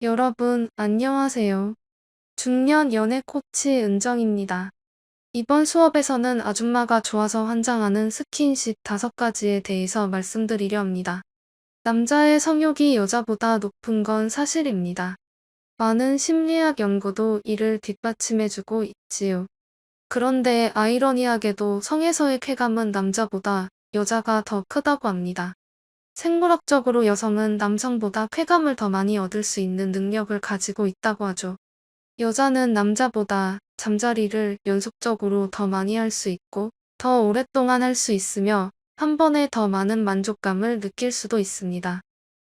여러분, 안녕하세요. 중년 연애 코치 은정입니다. 이번 수업에서는 아줌마가 좋아서 환장하는 스킨십 5가지에 대해서 말씀드리려 합니다. 남자의 성욕이 여자보다 높은 건 사실입니다. 많은 심리학 연구도 이를 뒷받침해주고 있지요. 그런데 아이러니하게도 성에서의 쾌감은 남자보다 여자가 더 크다고 합니다. 생물학적으로 여성은 남성보다 쾌감을 더 많이 얻을 수 있는 능력을 가지고 있다고 하죠. 여자는 남자보다 잠자리를 연속적으로 더 많이 할 수 있고 더 오랫동안 할 수 있으며 한 번에 더 많은 만족감을 느낄 수도 있습니다.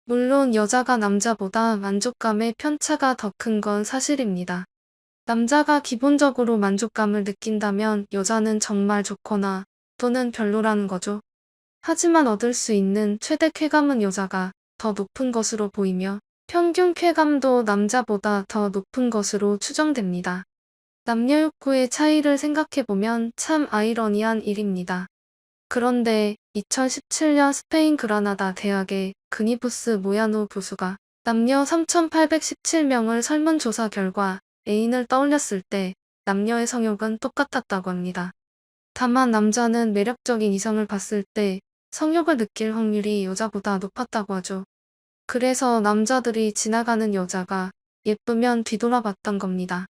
물론 여자가 남자보다 만족감의 편차가 더 큰 건 사실입니다. 남자가 기본적으로 만족감을 느낀다면 여자는 정말 좋거나 또는 별로라는 거죠. 하지만 얻을 수 있는 최대 쾌감은 여자가 더 높은 것으로 보이며 평균 쾌감도 남자보다 더 높은 것으로 추정됩니다. 남녀 욕구의 차이를 생각해보면 참 아이러니한 일입니다. 그런데 2017년 스페인 그라나다 대학의 그니부스 모야노 교수가 남녀 3,817명을 설문조사 결과 애인을 떠올렸을 때 남녀의 성욕은 똑같았다고 합니다. 다만 남자는 매력적인 이성을 봤을 때 성욕을 느낄 확률이 여자보다 높았다고 하죠. 그래서 남자들이 지나가는 여자가 예쁘면 뒤돌아봤던 겁니다.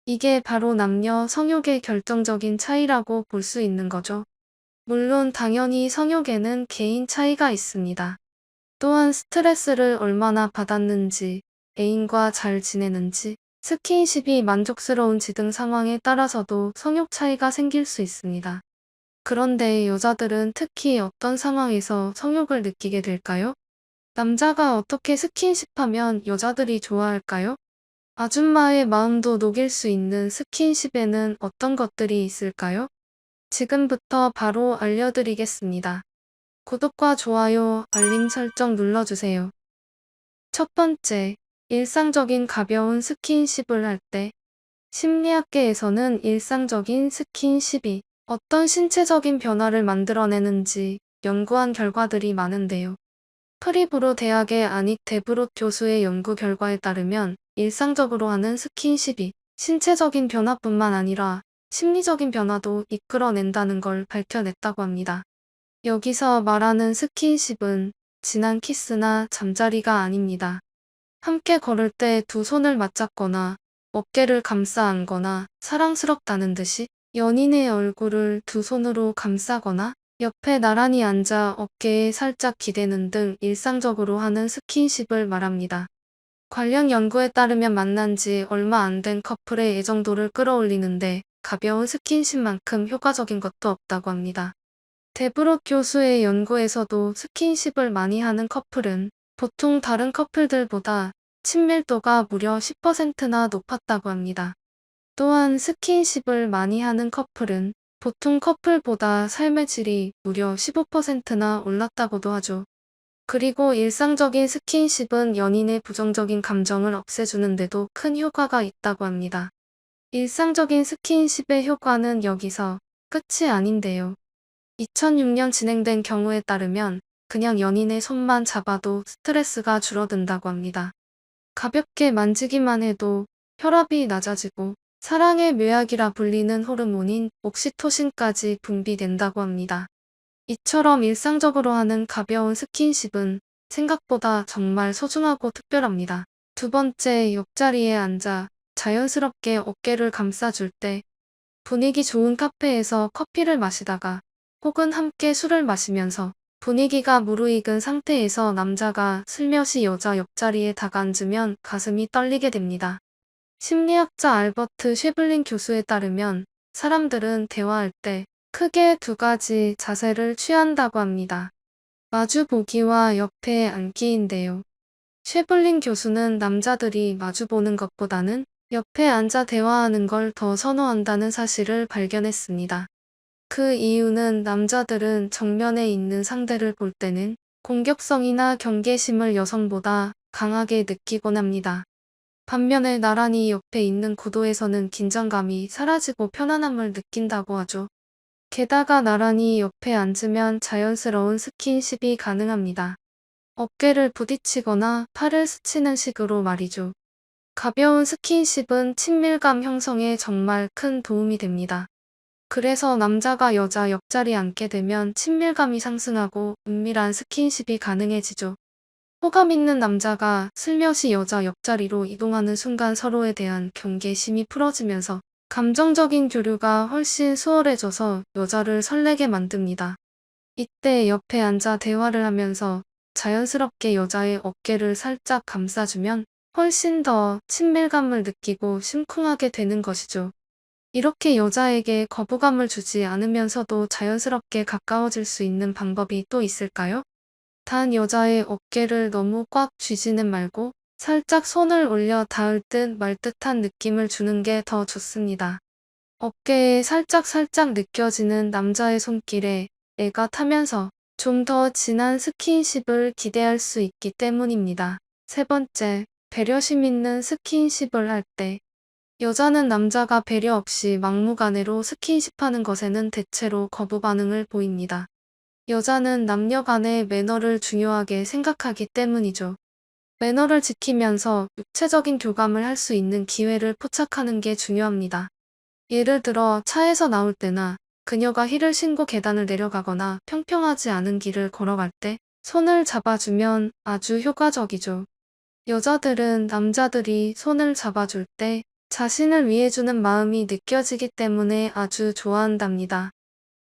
이게 바로 남녀 성욕의 결정적인 차이라고 볼 수 있는 거죠. 물론 당연히 성욕에는 개인 차이가 있습니다. 또한 스트레스를 얼마나 받았는지, 애인과 잘 지내는지, 스킨십이 만족스러운지 등 상황에 따라서도 성욕 차이가 생길 수 있습니다. 그런데 여자들은 특히 어떤 상황에서 성욕을 느끼게 될까요? 남자가 어떻게 스킨십하면 여자들이 좋아할까요? 아줌마의 마음도 녹일 수 있는 스킨십에는 어떤 것들이 있을까요? 지금부터 바로 알려드리겠습니다. 구독과 좋아요, 알림 설정 눌러주세요. 첫 번째, 일상적인 가벼운 스킨십을 할 때. 심리학계에서는 일상적인 스킨십이 어떤 신체적인 변화를 만들어내는지 연구한 결과들이 많은데요. 프리브로 대학의 아닉 데브롯 교수의 연구 결과에 따르면 일상적으로 하는 스킨십이 신체적인 변화뿐만 아니라 심리적인 변화도 이끌어낸다는 걸 밝혀냈다고 합니다. 여기서 말하는 스킨십은 진한 키스나 잠자리가 아닙니다. 함께 걸을 때 두 손을 맞잡거나 어깨를 감싸 안거나 사랑스럽다는 듯이 연인의 얼굴을 두 손으로 감싸거나 옆에 나란히 앉아 어깨에 살짝 기대는 등 일상적으로 하는 스킨십을 말합니다. 관련 연구에 따르면 만난 지 얼마 안 된 커플의 애정도를 끌어올리는데 가벼운 스킨십만큼 효과적인 것도 없다고 합니다. 데브롯 교수의 연구에서도 스킨십을 많이 하는 커플은 보통 다른 커플들보다 친밀도가 무려 10%나 높았다고 합니다. 또한 스킨십을 많이 하는 커플은 보통 커플보다 삶의 질이 무려 15%나 올랐다고도 하죠. 그리고 일상적인 스킨십은 연인의 부정적인 감정을 없애주는데도 큰 효과가 있다고 합니다. 일상적인 스킨십의 효과는 여기서 끝이 아닌데요. 2006년 진행된 경우에 따르면 그냥 연인의 손만 잡아도 스트레스가 줄어든다고 합니다. 가볍게 만지기만 해도 혈압이 낮아지고 사랑의 묘약이라 불리는 호르몬인 옥시토신까지 분비된다고 합니다. 이처럼 일상적으로 하는 가벼운 스킨십은 생각보다 정말 소중하고 특별합니다. 두 번째, 옆자리에 앉아 자연스럽게 어깨를 감싸줄 때. 분위기 좋은 카페에서 커피를 마시다가 혹은 함께 술을 마시면서 분위기가 무르익은 상태에서 남자가 슬며시 여자 옆자리에 다가앉으면 가슴이 떨리게 됩니다. 심리학자 알버트 쉐블린 교수에 따르면 사람들은 대화할 때 크게 2가지 자세를 취한다고 합니다. 마주보기와 옆에 앉기인데요. 쉐블린 교수는 남자들이 마주보는 것보다는 옆에 앉아 대화하는 걸 더 선호한다는 사실을 발견했습니다. 그 이유는 남자들은 정면에 있는 상대를 볼 때는 공격성이나 경계심을 여성보다 강하게 느끼곤 합니다. 반면에 나란히 옆에 있는 구도에서는 긴장감이 사라지고 편안함을 느낀다고 하죠. 게다가 나란히 옆에 앉으면 자연스러운 스킨십이 가능합니다. 어깨를 부딪히거나 팔을 스치는 식으로 말이죠. 가벼운 스킨십은 친밀감 형성에 정말 큰 도움이 됩니다. 그래서 남자가 여자 옆자리에 앉게 되면 친밀감이 상승하고 은밀한 스킨십이 가능해지죠. 호감 있는 남자가 슬며시 여자 옆자리로 이동하는 순간 서로에 대한 경계심이 풀어지면서 감정적인 교류가 훨씬 수월해져서 여자를 설레게 만듭니다. 이때 옆에 앉아 대화를 하면서 자연스럽게 여자의 어깨를 살짝 감싸주면 훨씬 더 친밀감을 느끼고 심쿵하게 되는 것이죠. 이렇게 여자에게 거부감을 주지 않으면서도 자연스럽게 가까워질 수 있는 방법이 또 있을까요? 단 여자의 어깨를 너무 꽉 쥐지는 말고 살짝 손을 올려 닿을 듯 말 듯한 느낌을 주는 게 더 좋습니다. 어깨에 살짝살짝 느껴지는 남자의 손길에 애가 타면서 좀 더 진한 스킨십을 기대할 수 있기 때문입니다. 세 번째, 배려심 있는 스킨십을 할 때 여자는 남자가 배려 없이 막무가내로 스킨십하는 것에는 대체로 거부 반응을 보입니다. 여자는 남녀 간의 매너를 중요하게 생각하기 때문이죠. 매너를 지키면서 육체적인 교감을 할 수 있는 기회를 포착하는 게 중요합니다. 예를 들어 차에서 나올 때나 그녀가 힐을 신고 계단을 내려가거나 평평하지 않은 길을 걸어갈 때 손을 잡아주면 아주 효과적이죠. 여자들은 남자들이 손을 잡아줄 때 자신을 위해주는 마음이 느껴지기 때문에 아주 좋아한답니다.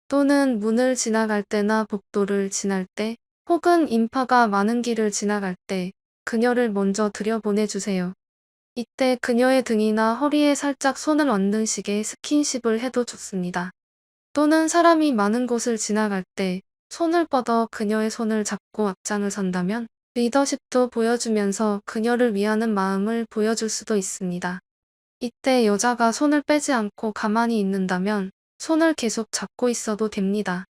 또는 문을 지나갈 때나 복도를 지날 때 혹은 인파가 많은 길을 지나갈 때 그녀를 먼저 들여보내주세요. 이때 그녀의 등이나 허리에 살짝 손을 얹는 식의 스킨십을 해도 좋습니다. 또는 사람이 많은 곳을 지나갈 때 손을 뻗어 그녀의 손을 잡고 앞장을 선다면 리더십도 보여주면서 그녀를 위하는 마음을 보여줄 수도 있습니다. 이때 여자가 손을 빼지 않고 가만히 있는다면 손을 계속 잡고 있어도 됩니다.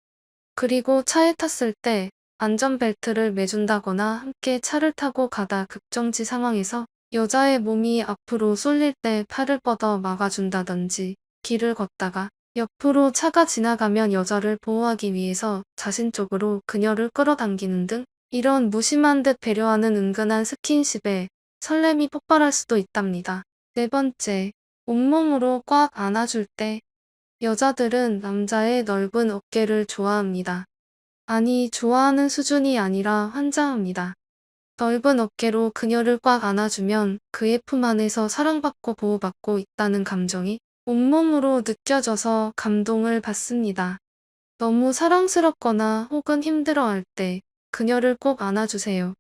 그리고 차에 탔을 때 안전벨트를 매준다거나 함께 차를 타고 가다 급정지 상황에서 여자의 몸이 앞으로 쏠릴 때 팔을 뻗어 막아준다든지 길을 걷다가 옆으로 차가 지나가면 여자를 보호하기 위해서 자신 쪽으로 그녀를 끌어당기는 등 이런 무심한 듯 배려하는 은근한 스킨십에 설렘이 폭발할 수도 있답니다. 네 번째, 온몸으로 꽉 안아줄 때 여자들은 남자의 넓은 어깨를 좋아합니다. 아니, 좋아하는 수준이 아니라 환장합니다. 넓은 어깨로 그녀를 꽉 안아주면 그의 품 안에서 사랑받고 보호받고 있다는 감정이 온몸으로 느껴져서 감동을 받습니다. 너무 사랑스럽거나 혹은 힘들어할 때 그녀를 꼭 안아주세요.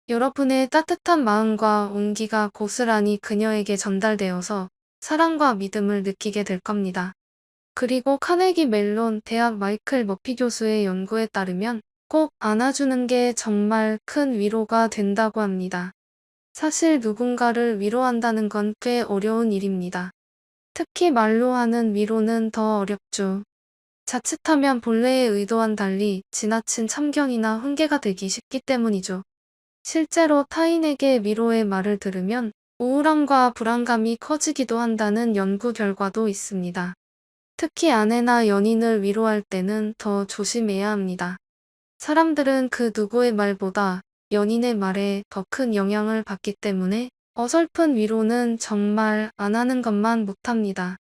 여러분의 따뜻한 마음과 온기가 고스란히 그녀에게 전달되어서 사랑과 믿음을 느끼게 될 겁니다. 그리고 카네기 멜론 대학 마이클 머피 교수의 연구에 따르면 꼭 안아주는 게 정말 큰 위로가 된다고 합니다. 사실 누군가를 위로한다는 건 꽤 어려운 일입니다. 특히 말로 하는 위로는 더 어렵죠. 자칫하면 본래의 의도와는 달리 지나친 참견이나 훈계가 되기 쉽기 때문이죠. 실제로 타인에게 위로의 말을 들으면 우울함과 불안감이 커지기도 한다는 연구 결과도 있습니다. 특히 아내나 연인을 위로할 때는 더 조심해야 합니다. 사람들은 그 누구의 말보다 연인의 말에 더 큰 영향을 받기 때문에 어설픈 위로는 정말 안 하는 것만 못합니다.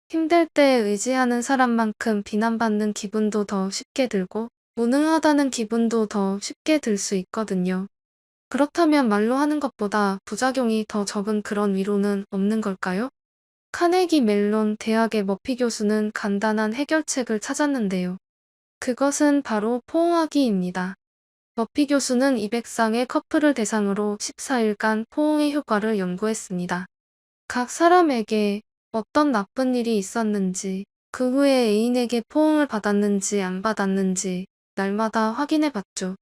힘들 때 의지하는 사람만큼 비난받는 기분도 더 쉽게 들고 무능하다는 기분도 더 쉽게 들 수 있거든요. 그렇다면 말로 하는 것보다 부작용이 더 적은 그런 위로는 없는 걸까요? 카네기 멜론 대학의 머피 교수는 간단한 해결책을 찾았는데요. 그것은 바로 포옹하기입니다. 머피 교수는 200쌍의 커플을 대상으로 14일간 포옹의 효과를 연구했습니다. 각 사람에게 어떤 나쁜 일이 있었는지, 그 후에 애인에게 포옹을 받았는지 안 받았는지 날마다 확인해 봤죠.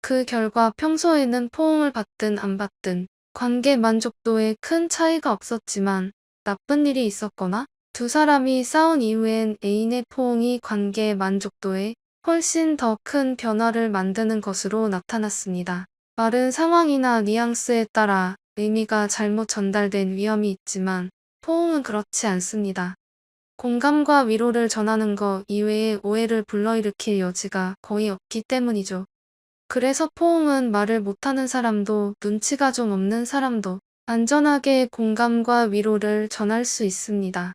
그 결과 평소에는 포옹을 받든 안 받든 관계 만족도에 큰 차이가 없었지만 나쁜 일이 있었거나 두 사람이 싸운 이후엔 애인의 포옹이 관계 만족도에 훨씬 더 큰 변화를 만드는 것으로 나타났습니다. 말은 상황이나 뉘앙스에 따라 의미가 잘못 전달된 위험이 있지만 포옹은 그렇지 않습니다. 공감과 위로를 전하는 것 이외에 오해를 불러일으킬 여지가 거의 없기 때문이죠. 그래서 포옹은 말을 못하는 사람도 눈치가 좀 없는 사람도 안전하게 공감과 위로를 전할 수 있습니다.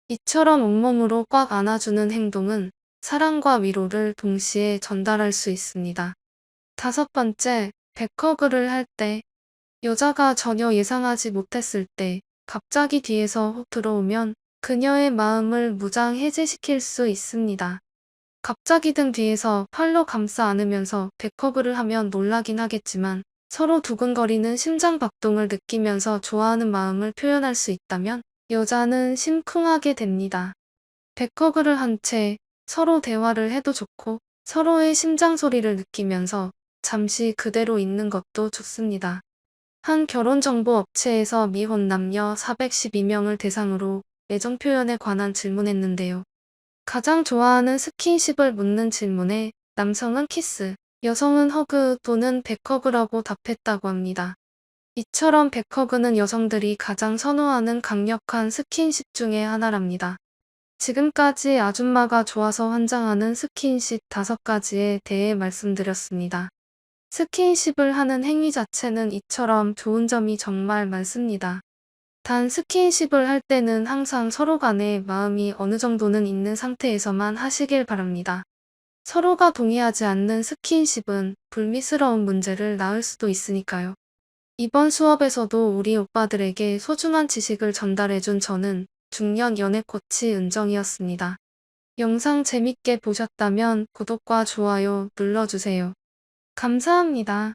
이처럼 온몸으로 꽉 안아주는 행동은 사랑과 위로를 동시에 전달할 수 있습니다. 다섯 번째, 백허그를 할 때, 여자가 전혀 예상하지 못했을 때 갑자기 뒤에서 훅 들어오면 그녀의 마음을 무장해제시킬 수 있습니다. 갑자기 등 뒤에서 팔로 감싸 안으면서 백허그를 하면 놀라긴 하겠지만 서로 두근거리는 심장 박동을 느끼면서 좋아하는 마음을 표현할 수 있다면 여자는 심쿵하게 됩니다. 백허그를 한 채 서로 대화를 해도 좋고 서로의 심장 소리를 느끼면서 잠시 그대로 있는 것도 좋습니다. 한 결혼정보 업체에서 미혼 남녀 412명을 대상으로 애정 표현에 관한 질문했는데요. 가장 좋아하는 스킨십을 묻는 질문에 남성은 키스, 여성은 허그 또는 백허그라고 답했다고 합니다. 이처럼 백허그는 여성들이 가장 선호하는 강력한 스킨십 중에 하나랍니다. 지금까지 아줌마가 좋아서 환장하는 스킨십 5가지에 대해 말씀드렸습니다. 스킨십을 하는 행위 자체는 이처럼 좋은 점이 정말 많습니다. 단 스킨십을 할 때는 항상 서로 간에 마음이 어느 정도는 있는 상태에서만 하시길 바랍니다. 서로가 동의하지 않는 스킨십은 불미스러운 문제를 낳을 수도 있으니까요. 이번 수업에서도 우리 오빠들에게 소중한 지식을 전달해준 저는 중년 연애 코치 은정이었습니다. 영상 재밌게 보셨다면 구독과 좋아요 눌러주세요. 감사합니다.